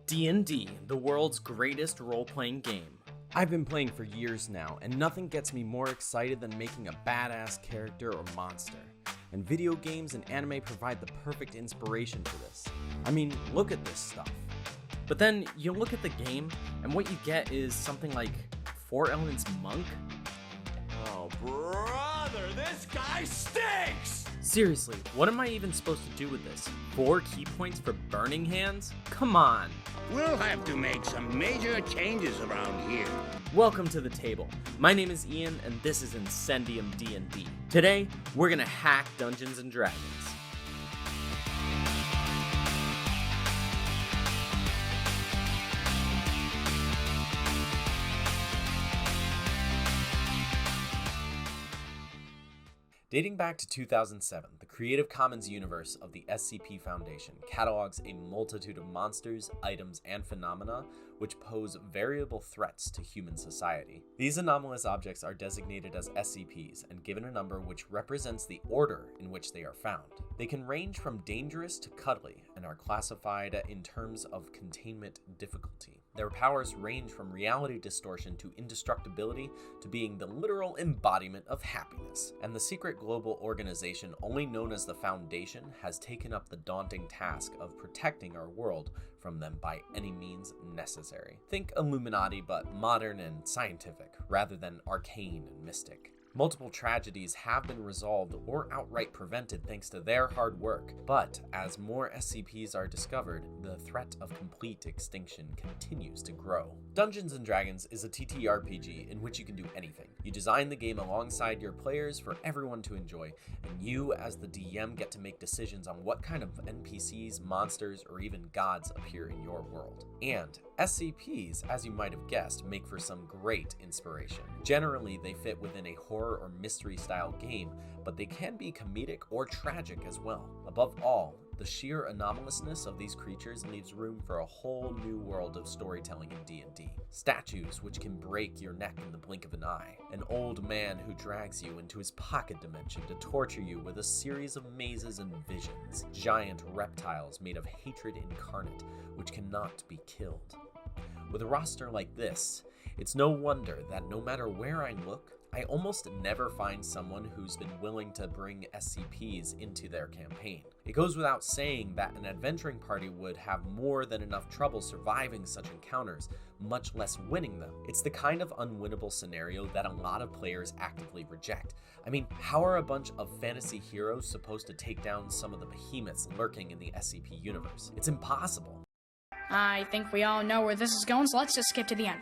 D&D, the world's greatest role-playing game. I've been playing for years now, and nothing gets me more excited than making a badass character or monster. And video games and anime provide the perfect inspiration for this. I mean, look at this stuff. But then you look at the game, and what you get is something like 4 Elements Monk? Oh, brother, this guy stinks! Seriously, what am I even supposed to do with this? 4 key points for burning hands? Come on! We'll have to make some major changes around here. Welcome to the table. My name is Ian, and this is Incendium D&D. Today, we're gonna hack Dungeons & Dragons. Dating back to 2007, the Creative Commons universe of the SCP Foundation catalogs a multitude of monsters, items, and phenomena which pose variable threats to human society. These anomalous objects are designated as SCPs and given a number which represents the order in which they are found. They can range from dangerous to cuddly and are classified in terms of containment difficulty. Their powers range from reality distortion to indestructibility to being the literal embodiment of happiness. And the secret global organization only known as the Foundation has taken up the daunting task of protecting our world from them by any means necessary. Think Illuminati, but modern and scientific, rather than arcane and mystic. Multiple tragedies have been resolved or outright prevented thanks to their hard work, but as more SCPs are discovered, the threat of complete extinction continues to grow. Dungeons & Dragons is a TTRPG in which you can do anything. You design the game alongside your players for everyone to enjoy, and you as the DM get to make decisions on what kind of NPCs, monsters, or even gods appear in your world. And SCPs, as you might have guessed, make for some great inspiration. Generally, they fit within a horror or mystery style game, but they can be comedic or tragic as well. Above all, the sheer anomalousness of these creatures leaves room for a whole new world of storytelling in D&D. Statues which can break your neck in the blink of an eye. An old man who drags you into his pocket dimension to torture you with a series of mazes and visions. Giant reptiles made of hatred incarnate which cannot be killed. With a roster like this, it's no wonder that no matter where I look, I almost never find someone who's been willing to bring SCPs into their campaign. It goes without saying that an adventuring party would have more than enough trouble surviving such encounters, much less winning them. It's the kind of unwinnable scenario that a lot of players actively reject. I mean, how are a bunch of fantasy heroes supposed to take down some of the behemoths lurking in the SCP universe? It's impossible. I think we all know where this is going, so let's just skip to the end.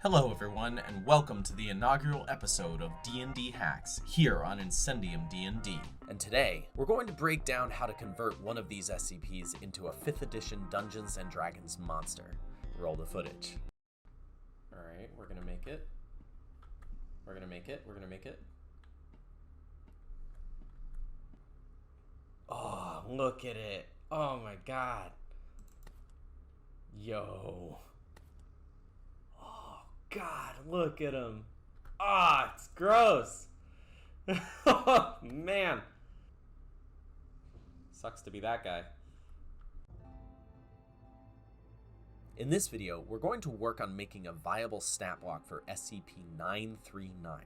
Hello everyone, and welcome to the inaugural episode of D&D Hacks here on Incendium D&D. And today, we're going to break down how to convert one of these SCPs into a 5th edition Dungeons & Dragons monster. Roll the footage. Alright, we're gonna make it. We're gonna make it. Oh, look at it. Oh my god. Yo. God, look at him. Ah, it's gross. Oh, man. Sucks to be that guy. In this video, we're going to work on making a viable stat block for SCP-939,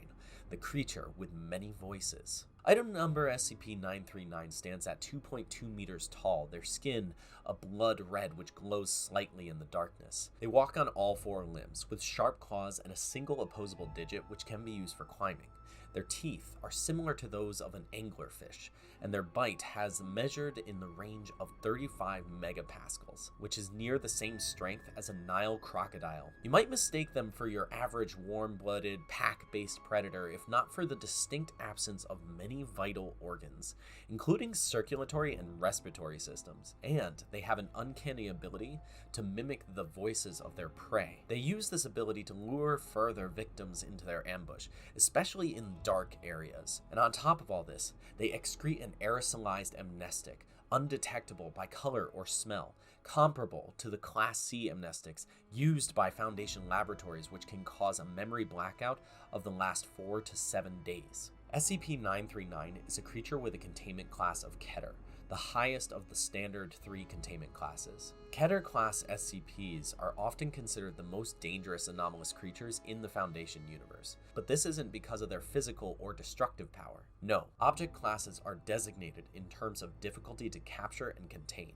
the creature with many voices. Item number SCP-939 stands at 2.2 meters tall, their skin a blood red which glows slightly in the darkness. They walk on all 4 limbs, with sharp claws and a single opposable digit which can be used for climbing. Their teeth are similar to those of an anglerfish, and their bite has measured in the range of 35 megapascals, which is near the same strength as a Nile crocodile. You might mistake them for your average warm-blooded, pack-based predator if not for the distinct absence of many vital organs, including circulatory and respiratory systems, and they have an uncanny ability to mimic the voices of their prey. They use this ability to lure further victims into their ambush, especially in dark areas. And on top of all this, they excrete an aerosolized amnestic, undetectable by color or smell, comparable to the Class C amnestics used by Foundation laboratories, which can cause a memory blackout of the last 4 to 7 days. SCP-939 is a creature with a containment class of Keter, the highest of the standard 3 containment classes. Keter class SCPs are often considered the most dangerous anomalous creatures in the Foundation universe, but this isn't because of their physical or destructive power. No, object classes are designated in terms of difficulty to capture and contain,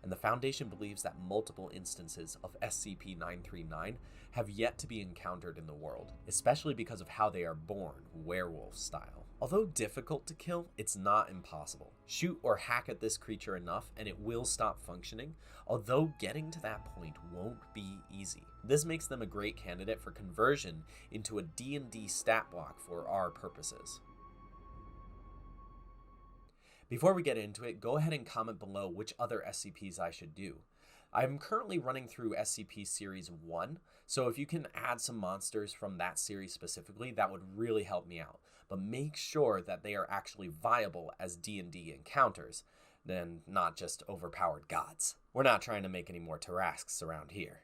and the Foundation believes that multiple instances of SCP-939 have yet to be encountered in the world, especially because of how they are born, werewolf style. Although difficult to kill, it's not impossible. Shoot or hack at this creature enough and it will stop functioning, although getting to that point won't be easy. This makes them a great candidate for conversion into a D&D stat block for our purposes. Before we get into it, go ahead and comment below which other SCPs I should do. I'm currently running through SCP Series 1, so if you can add some monsters from that series specifically, that would really help me out. But make sure that they are actually viable as D&D encounters, and not just overpowered gods. We're not trying to make any more Tarasques around here.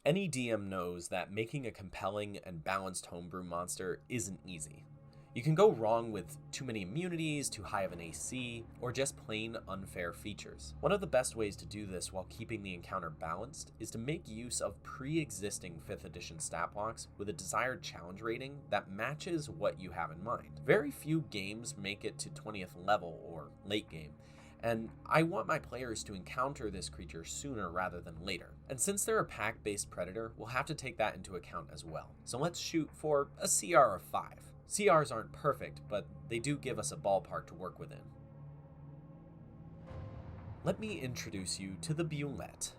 Any DM knows that making a compelling and balanced homebrew monster isn't easy. You can go wrong with too many immunities, too high of an AC, or just plain unfair features. One of the best ways to do this while keeping the encounter balanced is to make use of pre-existing 5th edition stat blocks with a desired challenge rating that matches what you have in mind. Very few games make it to 20th level or late game, and I want my players to encounter this creature sooner rather than later. And since they're a pack-based predator, we'll have to take that into account as well. So let's shoot for a CR of 5. CRs aren't perfect, but they do give us a ballpark to work within. Let me introduce you to the Bulette.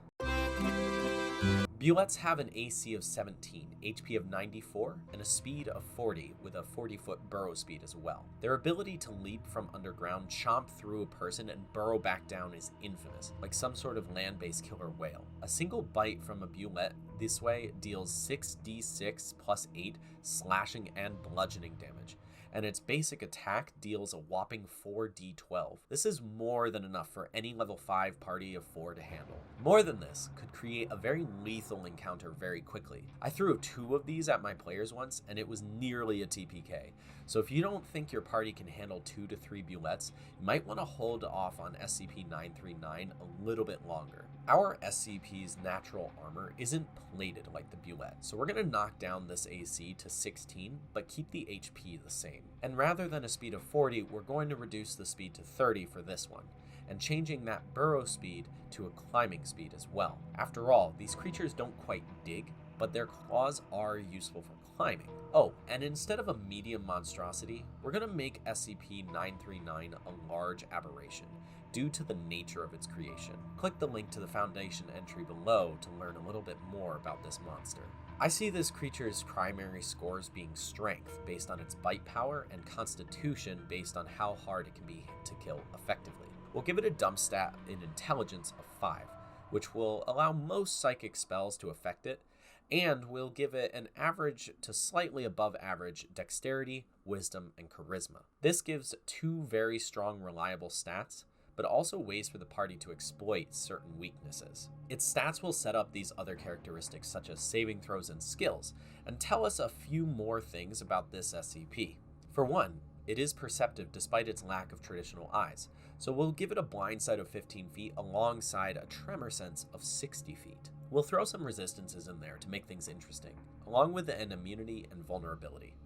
Bulettes have an AC of 17, HP of 94, and a speed of 40 with a 40-foot burrow speed as well. Their ability to leap from underground, chomp through a person, and burrow back down is infamous, like some sort of land-based killer whale. A single bite from a Bulette this way deals 6d6 plus 8 slashing and bludgeoning damage, and its basic attack deals a whopping 4d12. This is more than enough for any level 5 party of 4 to handle. More than this could create a very lethal encounter very quickly. I threw 2 of these at my players once and it was nearly a TPK. So if you don't think your party can handle 2 to 3 Bulettes, you might want to hold off on SCP-939 a little bit longer. Our SCP's natural armor isn't plated like the Bulette, so we're going to knock down this AC to 16, but keep the HP the same. And rather than a speed of 40, we're going to reduce the speed to 30 for this one, and changing that burrow speed to a climbing speed as well. After all, these creatures don't quite dig, but their claws are useful for climbing. Oh, and instead of a medium monstrosity, we're going to make SCP-939 a large aberration, due to the nature of its creation. Click the link to the Foundation entry below to learn a little bit more about this monster. I see this creature's primary scores being strength based on its bite power and constitution based on how hard it can be to kill effectively. We'll give it a dump stat in intelligence of 5, which will allow most psychic spells to affect it, and we'll give it an average to slightly above average dexterity, wisdom, and charisma. This gives 2 very strong reliable stats, but also ways for the party to exploit certain weaknesses. Its stats will set up these other characteristics such as saving throws and skills, and tell us a few more things about this SCP. For one, it is perceptive despite its lack of traditional eyes, so we'll give it a blind sight of 15 feet alongside a tremor sense of 60 feet. We'll throw some resistances in there to make things interesting, along with an immunity and vulnerability.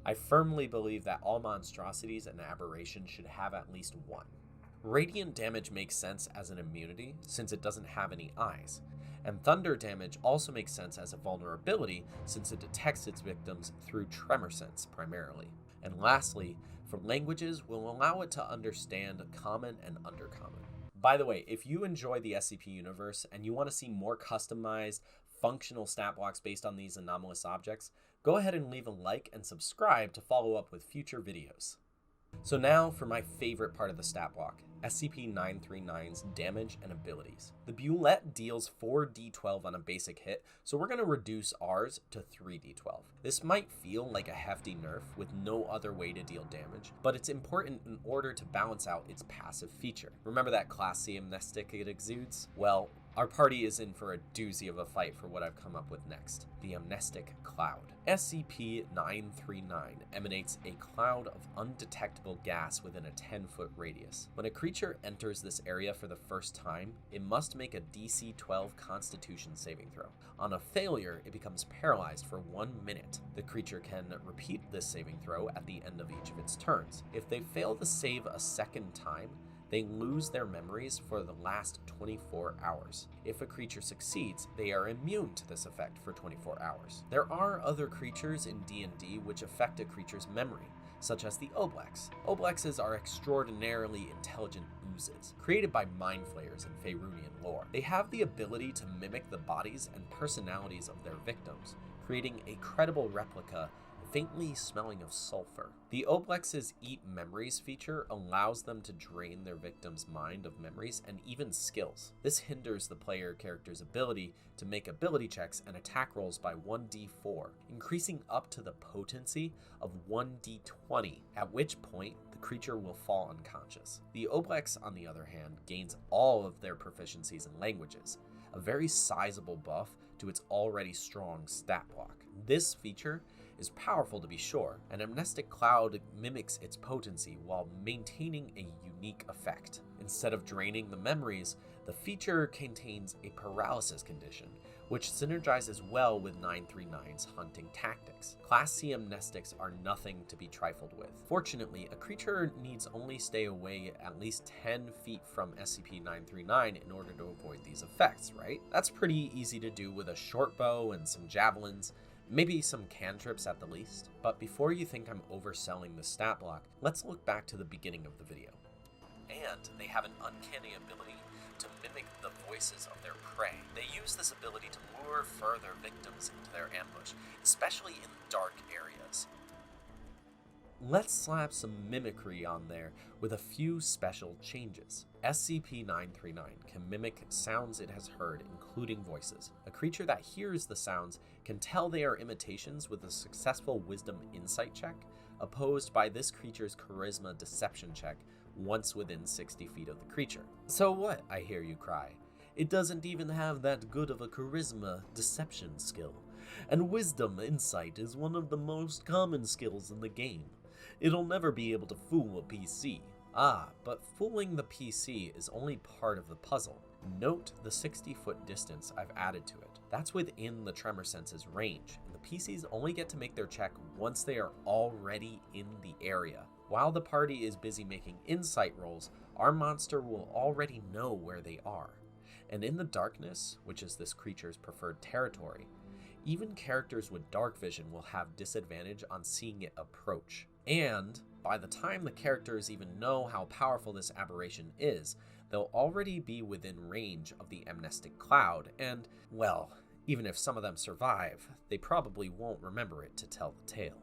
I firmly believe that all monstrosities and aberrations should have at least one. Radiant damage makes sense as an immunity since it doesn't have any eyes, and thunder damage also makes sense as a vulnerability since it detects its victims through tremor sense primarily. And lastly, for languages, we'll allow it to understand common and undercommon. By the way, if you enjoy the SCP universe and you want to see more customized, functional stat blocks based on these anomalous objects, go ahead and leave a like and subscribe to follow up with future videos. So now for my favorite part of the stat block, SCP-939's damage and abilities. The Bulette deals 4d12 on a basic hit, so we're going to reduce ours to 3d12. This might feel like a hefty nerf with no other way to deal damage, but it's important in order to balance out its passive feature. Remember that classy amnestic it exudes? Well, Our party is in for a doozy of a fight for what I've come up with next, the Amnestic Cloud. SCP-939 emanates a cloud of undetectable gas within a 10-foot radius. When a creature enters this area for the first time, it must make a DC 12 Constitution saving throw. On a failure, it becomes paralyzed for 1 minute. The creature can repeat this saving throw at the end of each of its turns. If they fail to save a second time, they lose their memories for the last 24 hours. If a creature succeeds, they are immune to this effect for 24 hours. There are other creatures in D&D which affect a creature's memory, such as the Oblex. Oblexes are extraordinarily intelligent oozes, created by mind flayers in Faerunian lore. They have the ability to mimic the bodies and personalities of their victims, creating a credible replica faintly smelling of sulfur. The Oblex's Eat Memories feature allows them to drain their victim's mind of memories and even skills. This hinders the player character's ability to make ability checks and attack rolls by 1d4, increasing up to the potency of 1d20, at which point the creature will fall unconscious. The Oblex, on the other hand, gains all of their proficiencies in languages, a very sizable buff to its already strong stat block. This feature is powerful to be sure, and Amnestic Cloud mimics its potency while maintaining a unique effect. Instead of draining the memories, the feature contains a paralysis condition, which synergizes well with 939's hunting tactics. Class C amnestics are nothing to be trifled with. Fortunately, a creature needs only stay away at least 10 feet from SCP-939 in order to avoid these effects, right? That's pretty easy to do with a short bow and some javelins, maybe some cantrips at the least. But before you think I'm overselling the stat block, let's look back to the beginning of the video. And they have an uncanny ability to mimic the voices of their prey. They use this ability to lure further victims into their ambush, especially in dark areas. Let's slap some mimicry on there with a few special changes. SCP-939 can mimic sounds it has heard, including voices. A creature that hears the sounds can tell they are imitations with a successful Wisdom Insight check, opposed by this creature's Charisma Deception check once within 60 feet of the creature. So what, I hear you cry? It doesn't even have that good of a Charisma Deception skill, and Wisdom Insight is one of the most common skills in the game. It'll never be able to fool a PC. But fooling the PC is only part of the puzzle. Note the 60-foot distance I've added to it. That's within the Tremor Sense's range, and the PCs only get to make their check once they are already in the area. While the party is busy making insight rolls, our monster will already know where they are. And in the darkness, which is this creature's preferred territory, even characters with dark vision will have disadvantage on seeing it approach. And by the time the characters even know how powerful this aberration is, they'll already be within range of the Amnestic Cloud, and, well, even if some of them survive, they probably won't remember it to tell the tale.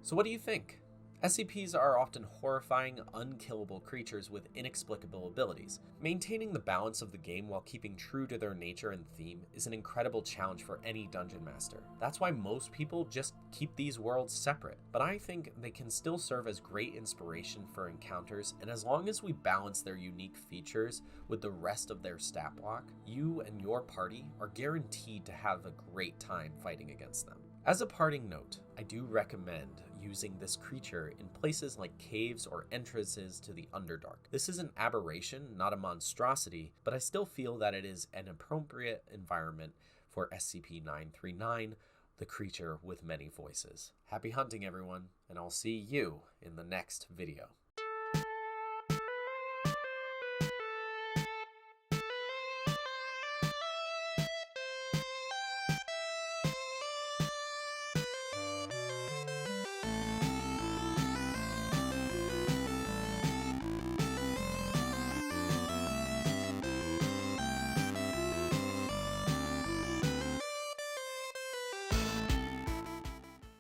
So what do you think? SCPs are often horrifying, unkillable creatures with inexplicable abilities. Maintaining the balance of the game while keeping true to their nature and theme is an incredible challenge for any dungeon master. That's why most people just keep these worlds separate, but I think they can still serve as great inspiration for encounters, and as long as we balance their unique features with the rest of their stat block, you and your party are guaranteed to have a great time fighting against them. As a parting note, I do recommend using this creature in places like caves or entrances to the Underdark. This is an aberration, not a monstrosity, but I still feel that it is an appropriate environment for SCP-939, the creature with many voices. Happy hunting, everyone, and I'll see you in the next video.